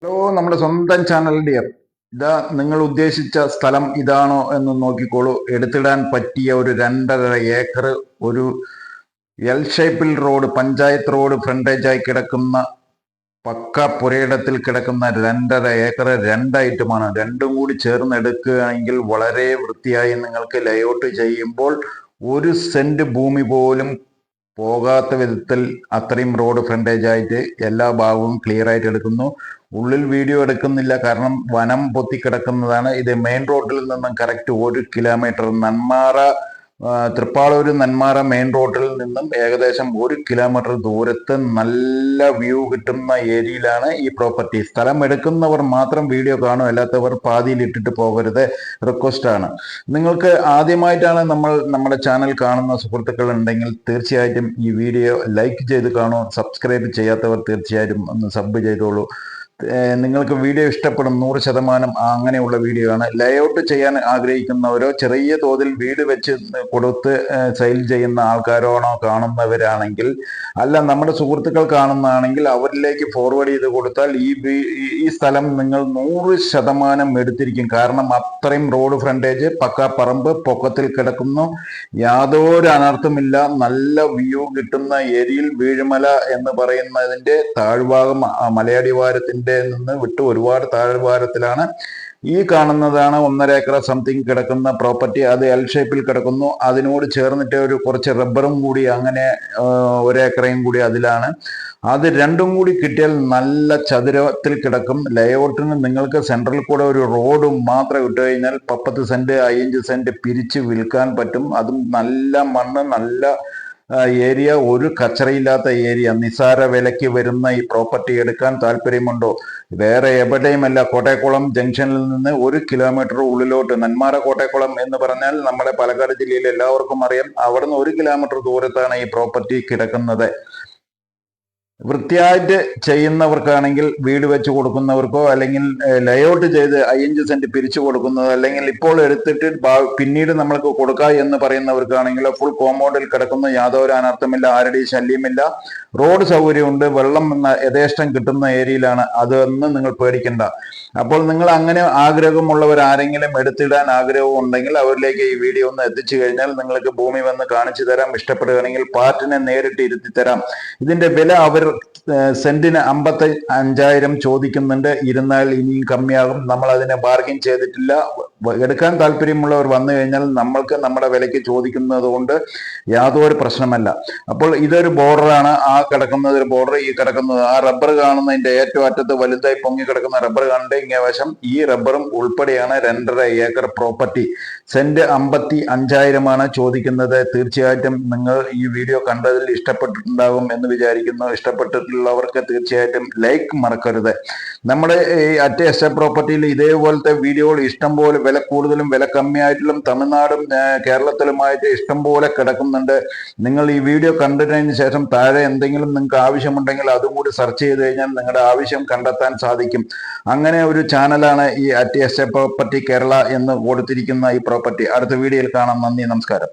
Hello, നമ്മുടെ സ്വന്തം channel dear. ഇതാ നിങ്ങൾ ഉദ്ദേശിച്ച സ്ഥലം ഇതാണോ എന്ന് നോക്കിക്കോളൂ. എടുത്തിടാൻ പറ്റിയ ഒരു 2.5 ഏക്കർ, ഒരു എൽ ഷേപ്പിൽ റോഡ്, പഞ്ചായത്ത് റോഡ് ഫ്രണ്ടേജായി കിടക്കുന്ന പക്ക പുരയിടത്തിൽ കിടക്കുന്ന 2.5 ഏക്കർ രണ്ടായിട്ടുമാണ്. രണ്ടും കൂടി ചേർന്ന് എടുക്കുകയാണെങ്കിൽ വളരെ വൃത്തിയായി നിങ്ങൾക്ക് ലേഔട്ട് ചെയ്യുമ്പോൾ 1 സെന്റ് ഭൂമി പോലും പോകാത്ത വിധത്തിൽ അത്രയും റോഡ് ഫ്രണ്ടേജ് ആയിട്ട് എല്ലാ ഭാഗവും ക്ലിയർ ആയിട്ട് എടുക്കുന്നു. ഉള്ളിൽ വീഡിയോ എടുക്കുന്നില്ല, കാരണം വനം പൊത്തിക്കിടക്കുന്നതാണ്. ഇത് മെയിൻ റോഡിൽ നിന്നും correct 1 kilometre, Thrippalur Nenmara main റോഡിൽ നിന്നും ഏകദേശം 1 കിലോമീറ്റർ ദൂരത്ത് നല്ല വ്യൂ കിട്ടുന്ന ഏരിയയിലാണ് ഈ പ്രോപ്പർട്ടി. സ്ഥലം എടുക്കുന്നവർ മാത്രം വീഡിയോ കാണും, അല്ലാത്തവർ പാതിയിൽ ഇട്ടിട്ട് പോകരുത്, റിക്വസ്റ്റ് ആണ്. നിങ്ങൾക്ക് ആദ്യമായിട്ടാണ് നമ്മുടെ ചാനൽ കാണുന്ന സുഹൃത്തുക്കൾ ഉണ്ടെങ്കിൽ തീർച്ചയായിട്ടും ഈ വീഡിയോ ലൈക്ക് ചെയ്ത് കാണൂ. സബ്സ്ക്രൈബ് ചെയ്യാത്തവർ തീർച്ചയായിട്ടും ഒന്ന് സബ് ചെയ്തോളൂ. നിങ്ങൾക്ക് വീഡിയോ ഇഷ്ടപ്പെടും, 100% അങ്ങനെയുള്ള വീഡിയോ ആണ്. ലേഔട്ട് ചെയ്യാൻ ആഗ്രഹിക്കുന്നവരോ ചെറിയ തോതിൽ വീട് വെച്ച് കൊടുത്ത് സെയിൽ ചെയ്യുന്ന ആൾക്കാരാണോ കാണുന്നവരാണെങ്കിൽ, അല്ല നമ്മുടെ സുഹൃത്തുക്കൾ കാണുന്നതാണെങ്കിൽ അവരിലേക്ക് ഫോർവേഡ് ചെയ്ത് കൊടുത്താൽ ഈ സ്ഥലം നിങ്ങൾ 100% എടുത്തിരിക്കും. കാരണം അത്രയും റോഡ് ഫ്രണ്ടേജ്, പക്ക പറമ്പ്, പൊക്കത്തിൽ കിടക്കുന്നു, യാതൊരു അനർത്ഥമില്ല, നല്ല വ്യൂ കിട്ടുന്ന ഏരിയയിൽ. വീഴുമല എന്ന് പറയുന്നതിന്റെ താഴ്ഭാഗം മലയടിവാരത്തിന്റെ നിന്ന് വിട്ട് ഒരുപാട് താഴ്വാരത്തിലാണ്. ഈ കാണുന്നതാണ് 1.5 ഏക്കർ സംതിങ് കിടക്കുന്ന പ്രോപ്പർട്ടി. അത് എൽ ഷേപ്പിൽ കിടക്കുന്നു. അതിനോട് ചേർന്നിട്ട് കുറച്ച് റബ്ബറും കൂടി, അങ്ങനെ 1 ഏക്കറയും കൂടി അതിലാണ്. അത് രണ്ടും കൂടി കിട്ടിയാൽ നല്ല ചതുരത്തിൽ കിടക്കും. ലേഔട്ടിന് നിങ്ങൾക്ക് സെൻട്രൽ കൂടെ ഒരു റോഡ് മാത്രം ഇട്ട് കഴിഞ്ഞാൽ 10 സെന്റ് 5 സെന്റ് പിരിച്ച് വിൽക്കാൻ പറ്റും. അതും നല്ല മണ്ണ്, നല്ല ഏരിയ, ഒരു കച്ചറയില്ലാത്ത ഏരിയ. നിസാര വിലയ്ക്ക് വരുന്ന ഈ പ്രോപ്പർട്ടി എടുക്കാൻ താല്പര്യമുണ്ടോ? വേറെ എവിടെയുമല്ല, കോട്ടയക്കുളം ജംഗ്ഷനിൽ നിന്ന് 1 കിലോമീറ്റർ ഉള്ളിലോട്ട്, നെന്മാറ കോട്ടയക്കുളം എന്ന് പറഞ്ഞാൽ നമ്മുടെ പാലക്കാട് ജില്ലയിൽ എല്ലാവർക്കും അറിയാം. അവിടുന്ന് 1 കിലോമീറ്റർ ദൂരത്താണ് ഈ പ്രോപ്പർട്ടി കിടക്കുന്നത്. വൃത്തിയായിട്ട് ചെയ്യുന്നവർക്കാണെങ്കിൽ, വീട് വെച്ച് കൊടുക്കുന്നവർക്കോ, അല്ലെങ്കിൽ ലേഔട്ട് ചെയ്ത് 5 സെന്റ് പിരിച്ചു കൊടുക്കുന്നത്, അല്ലെങ്കിൽ ഇപ്പോൾ എടുത്തിട്ട് പിന്നീട് നമ്മൾക്ക് കൊടുക്കാം എന്ന് പറയുന്നവർക്കാണെങ്കിൽ, ഫുൾ കോമ്പൗണ്ടിൽ കിടക്കുന്ന, യാതൊരു അനർത്ഥമില്ല, ആരുടെയും ശല്യമില്ല, റോഡ് സൗകര്യമുണ്ട്, വെള്ളം യഥേഷ്ടം കിട്ടുന്ന ഏരിയയിലാണ്. അതൊന്നും നിങ്ങൾ പേടിക്കണ്ട. അപ്പോൾ നിങ്ങൾ അങ്ങനെ ആഗ്രഹമുള്ളവർ ആരെങ്കിലും എടുത്തിടാൻ ആഗ്രഹം ഉണ്ടെങ്കിൽ അവരിലേക്ക് ഈ വീഡിയോ ഒന്ന് എത്തിച്ചു കഴിഞ്ഞാൽ നിങ്ങൾക്ക് ഭൂമി വന്ന് കാണിച്ചു തരാം. ഇഷ്ടപ്പെടുകയാണെങ്കിൽ പാർട്ടിനെ നേരിട്ട് ഇരുത്തി തരാം. ഇതിന്റെ വില അവർ സെന്റിന് 55,000 ചോദിക്കുന്നുണ്ട്. ഇരുന്നാൽ ഇനിയും കമ്മിയാകും. നമ്മൾ അതിനെ ബാർഗിൻ ചെയ്തിട്ടില്ല. എടുക്കാൻ താല്പര്യമുള്ളവർ വന്നു കഴിഞ്ഞാൽ നമ്മൾക്ക് നമ്മുടെ വിലയ്ക്ക് ചോദിക്കുന്നത് കൊണ്ട് യാതൊരു പ്രശ്നമല്ല. അപ്പോൾ ഇതൊരു ബോർഡറാണ്. ആ കിടക്കുന്നത് ഒരു ബോർഡർ, ഈ കിടക്കുന്നത്, ആ റബ്ബർ കാണുന്നതിന്റെ ഏറ്റവും അറ്റത്ത് വലുതായി പൊങ്ങി കിടക്കുന്ന റബ്ബർ കാണേണ്ട ഇങ്ങേ വശം, ഈ റബ്ബറും ഉൾപ്പെടെയാണ് 2.5 ഏക്കർ പ്രോപ്പർട്ടി. സെന്റ് 55,000 ചോദിക്കുന്നത്. തീർച്ചയായിട്ടും നിങ്ങൾ ഈ വീഡിയോ കണ്ടതിൽ ഇഷ്ടപ്പെട്ടിട്ടുണ്ടാകും എന്ന് വിചാരിക്കുന്നു. ഇഷ്ടപ്പെട്ടിട്ടുള്ളവർക്ക് തീർച്ചയായിട്ടും ലൈക്ക് മറക്കരുത്. നമ്മുടെ ഈ എസ്റ്റേറ്റ് പ്രോപ്പർട്ടിയിൽ ഇതേപോലത്തെ വീഡിയോകൾ ഇഷ്ടംപോലെ, വില കൂടുതലും വില കമ്മിയായിട്ടും തമിഴ്നാടും കേരളത്തിലുമായിട്ട് ഇഷ്ടംപോലെ കിടക്കുന്നുണ്ട്. നിങ്ങൾ ഈ വീഡിയോ കണ്ടതിന് ശേഷം താഴെ എന്തെങ്കിലും നിങ്ങൾക്ക് ആവശ്യമുണ്ടെങ്കിൽ അതും കൂടി സെർച്ച് ചെയ്ത് കഴിഞ്ഞാൽ നിങ്ങളുടെ ആവശ്യം കണ്ടെത്താൻ സാധിക്കും. അങ്ങനെ ഒരു ചാനലാണ് ഈ എസ്റ്റേറ്റ് പ്രോപ്പർട്ടി കേരള എന്ന് കൊടുത്തിരിക്കുന്ന ഈ പ്രോപ്പർട്ടി. അടുത്ത വീഡിയോയിൽ കാണാം. നന്ദി, നമസ്കാരം.